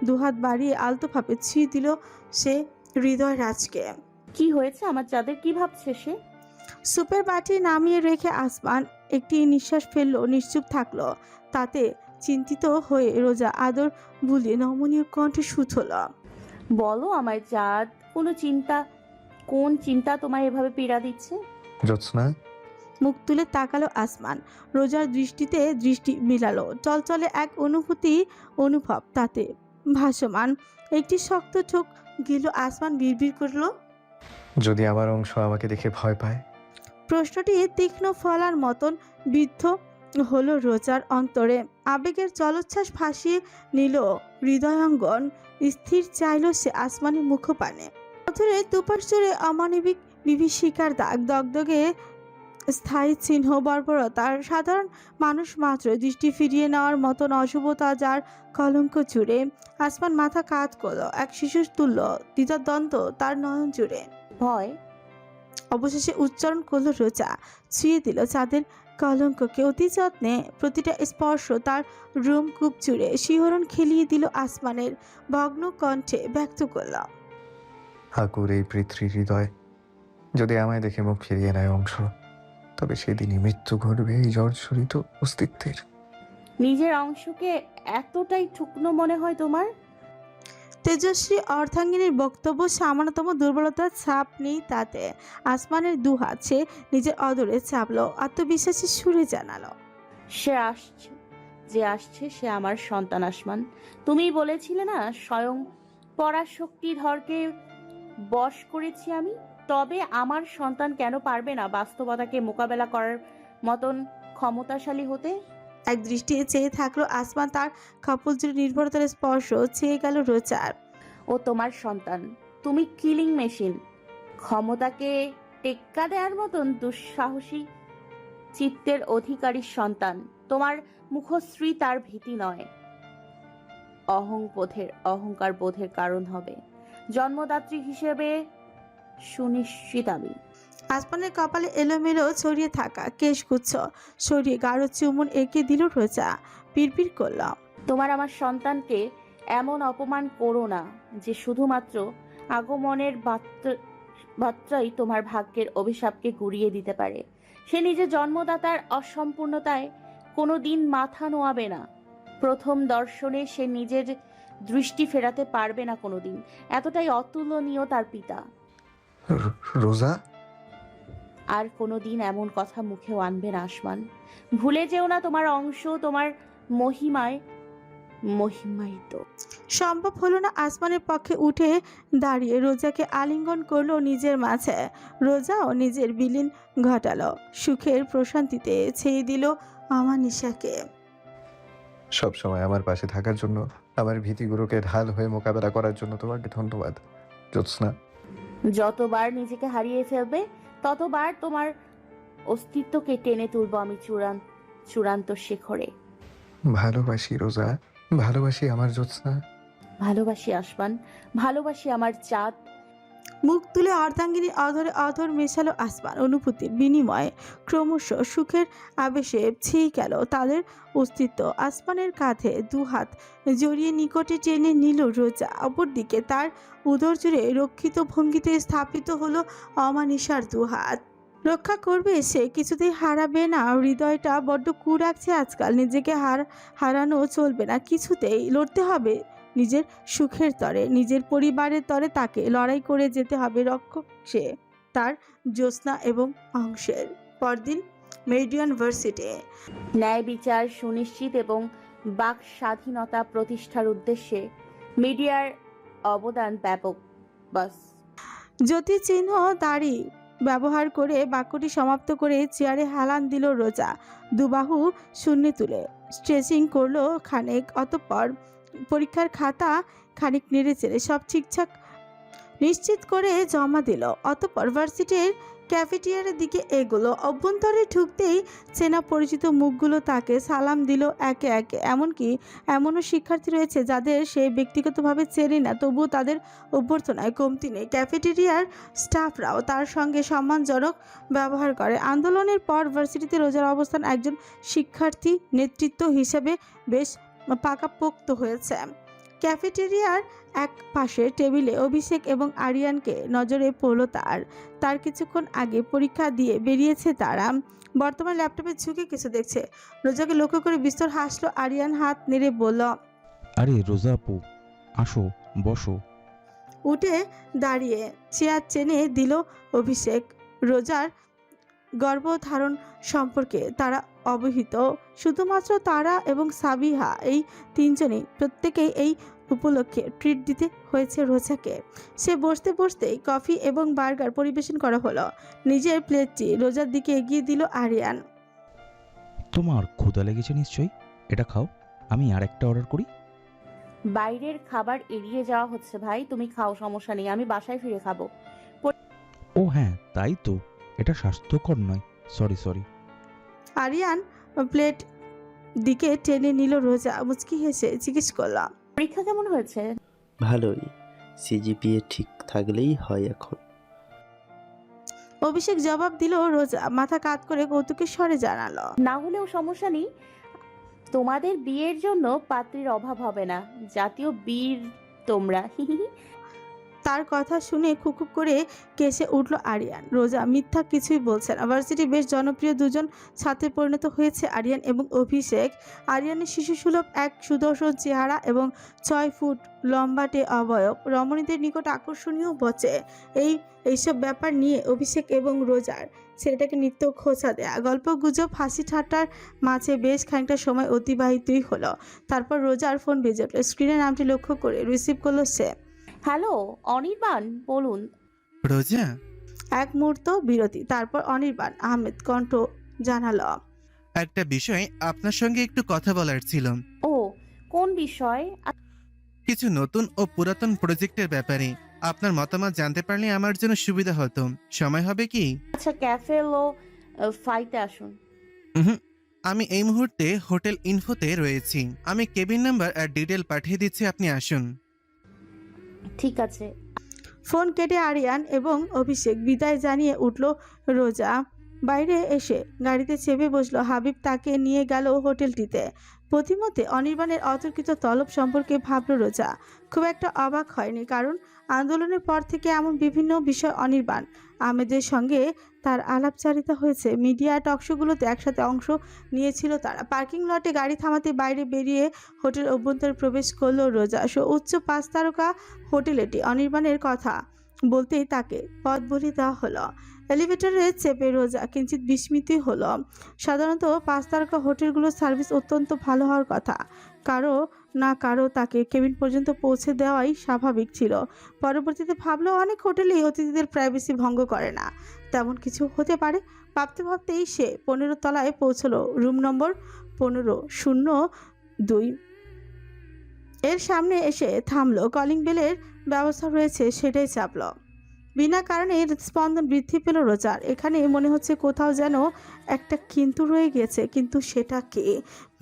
দুহাত বাড়িয়ে আলতোভাবে ছুঁয়ে দিল সে হৃদয় রাজকে। কি হয়েছে আমার চাঁদের? কি ভাবছে সে? সুপের বাটি নামিয়ে রেখে আসমান একটি নিঃশ্বাস ফেললো, নিশ্চুপ থাকলো। তাতে চিন্তিত হয়ে রোজা আদর বুলিয়ে নমনীয় কণ্ঠে শুথল, বলো আমায় চাঁদ, কোন চিন্তা তোমায় এভাবে পীড়া দিচ্ছে? জ্যোৎস্না, মুখ তুলে তাকালো আসমান। রোজার দৃষ্টিতে দৃষ্টি মিলালো। চলচলে এক অনুভব তাতে ভাসমান। একটি শক্ত চোখ গেল। আসমান বিড়বিড় করলো, যদি আমার অংশ আমাকে দেখে ভয় পায়? প্রশ্নটি তীক্ষ্ণ ফলার মতন বিদ্ধ হলো রোজার অন্তরে। আবেগের জলোচ্ছ্বাস ভাসিয়ে নিল হৃদয়াঙ্গন। স্থির চাইল সে আসমানের মুখপানে। অথরে দুপাশ জুড়ে অমানবিক বিভীষিকার দাগ, দগদগে স্থায়ী চিহ্ন, বর্বরতার সাধারণ মানুষ মাত্র দৃষ্টি ফিরিয়ে নেওয়ার মতন অশুভতা, যার কলঙ্ক জুড়ে। আসমান মাথা কাত করলো। এক শিশুর তুল্য দ্বিধাদ্বন্দ্ব তার নয়ন জুড়ে। ভয়? অবশেষে উচ্চারণ করলো রোজা। ছুঁয়ে দিল চাঁদের কলঙ্ককে অতি যত্নে। প্রতিটা স্পর্শ তার রোমকূপ জুড়ে শিহরণ খেলিয়ে দিল। আসমানের ভগ্ন কণ্ঠে ব্যক্ত করল, আকুর এই পৃথ্বীর হৃদয় যদি আমায় দেখে মুখ ফিরিয়ে নেয় অংশ, তবে সেদিনই মৃত্যু ঘটবে এই জর্জরিত অস্তিত্বের। নিজের অংশকে এতটাই ঠুকনো মনে হয় তোমার? তেজস্বী অর্ধাঙ্গিনীর বক্তব্য সামান্যতম দুর্বলতার ছাপ নেই তাতে। আসমানের দুহাত সে নিজের অদরে চাপলো, আত্মবিশ্বাসী সুরে জানালো, যে আসছে সে আমার সন্তান আসমান। তুমিই বলেছিলে না স্বয়ং পরাশক্তিধরকে বশ করেছি আমি? তবে আমার সন্তান কেন পারবে না বাস্তবতাকে মোকাবেলা করার মতন ক্ষমতাশালী হতে? এক দৃষ্টি চেয়ে থাকলো আসমান। তার কপল জুড়ে নির্ভরতার স্পর্শ চেয়ে গেল রোজার। ও তোমার সন্তান, তুমি কিলিং মেশিন। ক্ষমতাকে টেক্কা দেওয়ার মতন দুঃসাহসী চিত্তের অধিকারীর সন্তান। তোমার মুখশ্রী তার ভীতি নয়, অহংকার বোধের কারণ হবে। জন্মদাত্রী হিসেবে সুনিশ্চিত আমি। আসমানের কপালে এলোমেলো ছড়িয়ে থাকা কেশগুচ্ছ সরিয়ে গাঢ় চুমুন এঁকে দিল রোজা। পিড়পিড় করল, তোমার আমার সন্তানকে এমন অপমান করো না যে শুধুমাত্র আগমনের বার্তাই তোমার ভাগ্যের অভিশাপকে গুড়িয়ে দিতে পারে। সে নিজের জন্মদাতার অসম্পূর্ণতায় কোনো দিন মাথা নোয়াবে না। প্রথম দর্শনে সে নিজের দৃষ্টি ফেরাতে পারবে না কোনোদিন। এতটাই অতুলনীয় তার পিতা। রোজা, আর কোনোদিন এমন কথা মুখেও আনবে না আসমান। ভুলে যেও না তোমার অংশ তোমার মহিমায়িত। সম্ভব হলো না আসমানের পক্ষে উঠে দাঁড়িয়ে রোজাকে আলিঙ্গন করলো নিজের মাঝে। রোজাও নিজের বিলীন ঘটালো। সুখের প্রশান্তিতে ছেয়ে দিল অমানিসাকে। সবসময় আমার পাশে থাকার জন্য, আমার ভীতিগুলোকে ঢাল হয়ে মোকাবেলা করার জন্য তোমাকে ধন্যবাদ জ্যোৎস্না। যতবার নিজেকে হারিয়ে ফেলবে ততবার তোমার অস্তিত্বকে টেনে তুলবো আমি চূড়ান্ত শিখরে। ভালোবাসি রোজা, ভালোবাসি আমার জ্যোৎস্না, ভালোবাসি আসমান, ভালোবাসি আমার চাঁদ। মুখ তুলে অর্ধাঙ্গিনী অধরে অধর মেশালো আসমান। অনুভূতির বিনিময়ে ক্রমশ সুখের আবেশে ছেয়ে গেল তাদের অস্তিত্ব। আসমানের কাঁধে দুহাত জড়িয়ে নিকটে টেনে নিল রোজা। অপরদিকে তার উদর জুড়ে রক্ষিত ভঙ্গিতে স্থাপিত হলো অমানিসার দুহাত। রক্ষা করবে সে, কিছুতেই হারাবে না। হৃদয়টা বড্ড কু রাখছে আজকাল। নিজেকে হারানো চলবে না, কিছুতেই লড়তে হবে নিজের সুখের তরে, নিজের পরিবারের তরে। তাকে লড়াই করে যেতে হবে। রক্ষক সে তার জ্যোৎস্না এবং অংশের। পরদিন মেরিডিয়ান ভার্সিটি। ন্যায় বিচার সুনিশ্চিত এবং বাক স্বাধীনতা প্রতিষ্ঠার উদ্দেশ্যে মিডিয়ার অবদান ব্যাপক। বাস। জ্যোতি চিহ্ন দাড়ি ব্যবহার করে বাক্যটি সমাপ্ত করে চেয়ারে হেলান দিল রোজা, দুবাহু শূন্যে তুলে স্ট্রেচিং করলো খানিক, অতঃপর পরীক্ষার খাতা খানিক নেড়ে চেড়ে সব ঠিকঠাক নিশ্চিত করে জমা দিল। অতঃপর ভার্সিটির ক্যাফেটেরিয়ার দিকে এগোলো। অভ্যন্তরে ঢুকতেই চেনা পরিচিত মুখগুলো তাকে সালাম দিল একে একে। এমনকি এমনও শিক্ষার্থী রয়েছে যাদের সে ব্যক্তিগতভাবে চেনে না, তবুও তাদের অভ্যর্থনায় কমতি নেই। ক্যাফেটেরিয়ার স্টাফরাও তার সঙ্গে সম্মানজনক ব্যবহার করে। আন্দোলনের পর ভার্সিটিতে রোজার অবস্থান একজন শিক্ষার্থী নেতৃত্ব হিসেবে বেশ পাকাপোক্ত হয়েছে। ক্যাফেটেরিয়ার এক পাশের টেবিলে অভিষেক এবং আরিয়ানকে নজরে পড়ল তার কিছুক্ষণ আগে পরীক্ষা দিয়ে বেরিয়েছে তারা। বর্তমান ল্যাপটপে ঝুঁকে কিছু দেখছে। রোজাকে লক্ষ্য করে বিস্তর হাসলো আরিয়ান, হাত নেড়ে বলল, আরে রোজা আপু, আসো বসো। উঠে দাঁড়িয়ে চেয়ার টেনে দিল অভিষেক। রোজার গর্ভধারণ সম্পর্কে তারা অবহিত, শুধুমাত্র তারা এবং সাবিহা, এই তিনজনই। প্রত্যেকেই এই উপলক্ষে ট্রিট দিতে হয়েছে রোজাকে। সে বসতে বসতেই কফি এবং বার্গার পরিবেশন করা হলো। নিজের প্লেটটি রোজার দিকে এগিয়ে দিল আরিয়ান। তোমার ক্ষুধা লেগেছে নিশ্চয়ই, এটা খাও, আমি আরেকটা অর্ডার করি। বাইরের খাবার এড়িয়ে যাওয়া হচ্ছে ভাই, তুমি খাও, সমস্যা নেই, আমি বাসায় ফিরে খাবো। ও হ্যাঁ, তাই তো, এটা স্বাস্থ্যকর নয়। সরি। আরিয়ান প্লেট দিকে টেনে নিল। রোজা মুচকি হেসে জিজ্ঞেস করলাম, পরীক্ষা কেমন হয়েছে? ভালোই, সিজিপিএ ঠিক থাকলেই হয় এখন। অভিষেক জবাব দিল। রোজা মাথা কাত করে কৌতুকের স্বরে জানালো, না হলেও সমস্যা নেই, তোমাদের বিয়ের জন্য পাত্রীর অভাব হবে না, জাতীয় বীর তোমরা। তার কথা শুনে খুকুক করে কেসে উঠল আরিয়ান। রোজা মিথ্যা কিছুই বলছে না। ভার্সিটি বেশ জনপ্রিয় দুজন ছাত্রে পরিণত হয়েছে আরিয়ান এবং অভিষেক। আরিয়ানের শিশুসুলভ এক সুদর্শন চেহারা এবং 6 ফুট লম্বাটে অবয়ব রমণীদের নিকট আকর্ষণীয় বচে। এইসব ব্যাপার নিয়ে অভিষেক এবং রোজার ছেলেটাকে নিত্য খোঁচা দেয়া, গল্প গুজব হাসি ঠাট্টার মাঝে বেশ খানিকটা সময় অতিবাহিতই হলো। তারপর রোজার ফোন বেজে উঠল। স্ক্রিনে নামটি লক্ষ্য করে রিসিভ করলো সে। হ্যালো অনির্বাণ, বলুন। রোজা, এক মুহূর্ত বিরতি, তারপর অনির্বাণ আহমেদ কণ্ঠ জানালো, একটা বিষয় আপনার সঙ্গে একটু কথা বলার ছিল। ও, কোন বিষয়? কিছু নতুন ও পুরাতন প্রজেক্টের ব্যাপারে আপনার মতামত জানতে পারলে আমার জন্য সুবিধা হতো। সময় হবে কি? আচ্ছা, ক্যাফে লো ফাইতে আসুন। উহুম, আমি এই মুহূর্তে হোটেল ইনফোতে রয়েছি। আমি কেবিন নাম্বার আর ডিটেল পাঠিয়ে দিচ্ছি, আপনি আসুন। ঠিক আছে। ফোন কেটে আরিয়ান এবং অভিষেক বিদায় জানিয়ে উঠল। রোজা বাইরে এসে গাড়িতে চেপে বসলো। হাবিব তাকে নিয়ে গেল হোটেলটিতে। প্রতিমতে অনির্বাণের অতর্কিত তলব সম্পর্কে ভাবল রোজা। খুব একটা অবাক হয়নি, কারণ আন্দোলনের পর থেকে এমন বিভিন্ন বিষয় অনির্বাণ আহমেদের সঙ্গে তার আলাপচারিতা হয়েছে। মিডিয়া টকশোগুলোতে একসাথে অংশ নিয়েছিল তারা। পার্কিং লটে গাড়ি থামাতে বাইরে বেরিয়ে হোটেল অভ্যন্তরে প্রবেশ করলো রোজা। উচ্চ 5 তারকা হোটেল এটি। অনির্বাণের কথা বলতেই তাকে পথ বলে দেওয়া হলো। এলিভেটরে চেপে রোজা কিঞ্চিত বিস্মিতই হলো। সাধারণত 5 তারকা হোটেলগুলোর সার্ভিস অত্যন্ত ভালো হওয়ার কথা, কারো না কারো তাকে কেবিন পর্যন্ত পৌঁছে দেওয়াই স্বাভাবিক ছিল। পরবর্তীতে ভাবলো অনেক হোটেলেই অতিথিদের প্রাইভেসি ভঙ্গ করে না, তেমন কিছু হতে পারে। ভাবতে ভাবতেই সে 15 তলায় পৌঁছলো। রুম নম্বর 1502 এর সামনে এসে থামলো। কলিং বেলের ব্যবস্থা রয়েছে, সেটাই চাপলো। বিনা কারণে স্পন্দন বৃদ্ধি পেল রোজার। এখানে মনে হচ্ছে কোথাও যেন একটা কিন্তু রয়ে গেছে, কিন্তু সেটা কে?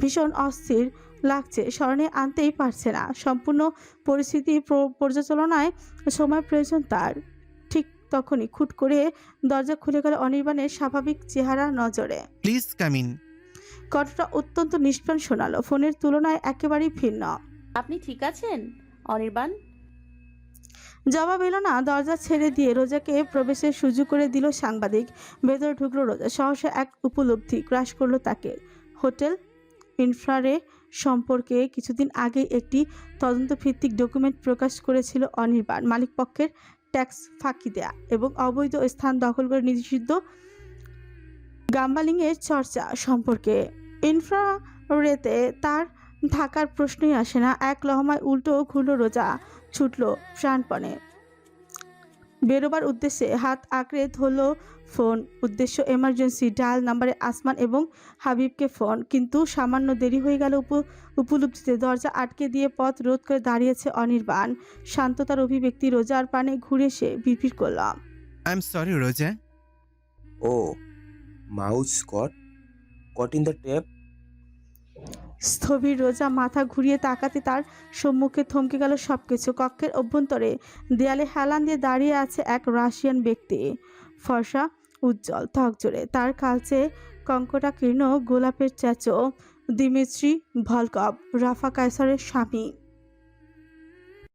ভীষণ অস্থির লাগছে, স্মরণে আনতেই পারছে না। সম্পূর্ণ পরিস্থিতি পর্যালোচনায় সময় প্রয়োজন তার। ঠিক তখনই খুট করে দরজা খুলে গেল অনির্বাণের স্বাভাবিক চেহারা নজরে। Please come in. কণ্ঠটা অত্যন্ত নিষ্প্রাণ শোনালো, ফোনের তুলনায় একেবারেই ভিন্ন। আপনি ঠিক আছেন অনির্বাণ? জবাব এলো না। দরজা ছেড়ে দিয়ে রোজাকে প্রবেশের সুযোগ করে দিল সাংবাদিক। ভেতরে ঢুকলো রোজা। সহসা এক উপলব্ধি গ্রাস করলো তাকে। হোটেল ইনফ্রারে সম্পর্কে কিছুদিন আগে একটি তদন্তভিত্তিক ডকুমেন্ট প্রকাশ করেছিল অনির্বাণ। মালিকপক্ষের ট্যাক্স ফাঁকি দেয়া এবং অবৈধ স্থান দখল করে নিষিদ্ধ গাম্বালিংয়ের চর্চা সম্পর্কে। ইনফ্রারেতে তার থাকার প্রশ্নই আসে না। এক লহমায় উল্টো ঘুরল রোজা, ছুটল প্রাণপণে বেরোবার উদ্দেশ্যে। হাত আঁকড়ে ধরল ফোন। উদ্দেশ্য এমার্জেন্সি। ডায়াল নাম্বারে আসমান এবং হাবিবকে ফোন। কিন্তু সামান্য দেরি হয়ে গেল উপলব্ধিতে। দরজা আটকে দিয়ে পথ রোধ করে দাঁড়িয়েছে অনির্বাণ। শান্ততার অভিব্যক্তি রোজার পানে ঘুরে সে বিড়বিড় করল, আই এম সরি রোজা। ও mouse caught in the trap. স্থবির রোজা মাথা ঘুরিয়ে তাকাতে তার সম্মুখে থমকে গেল সবকিছু। কক্ষের অভ্যন্তরে দেয়ালে হেলান দিয়ে দাঁড়িয়ে আছে এক রাশিয়ান ব্যক্তি। ফর্সা, উজ্জ্বল ত্বক জোড়ে, তার কালচে কঙ্কটাকীর্ণ গোলাপের চেঁচো। দিমিত্রি ভলকভ, রাফা কায়সারের স্বামী।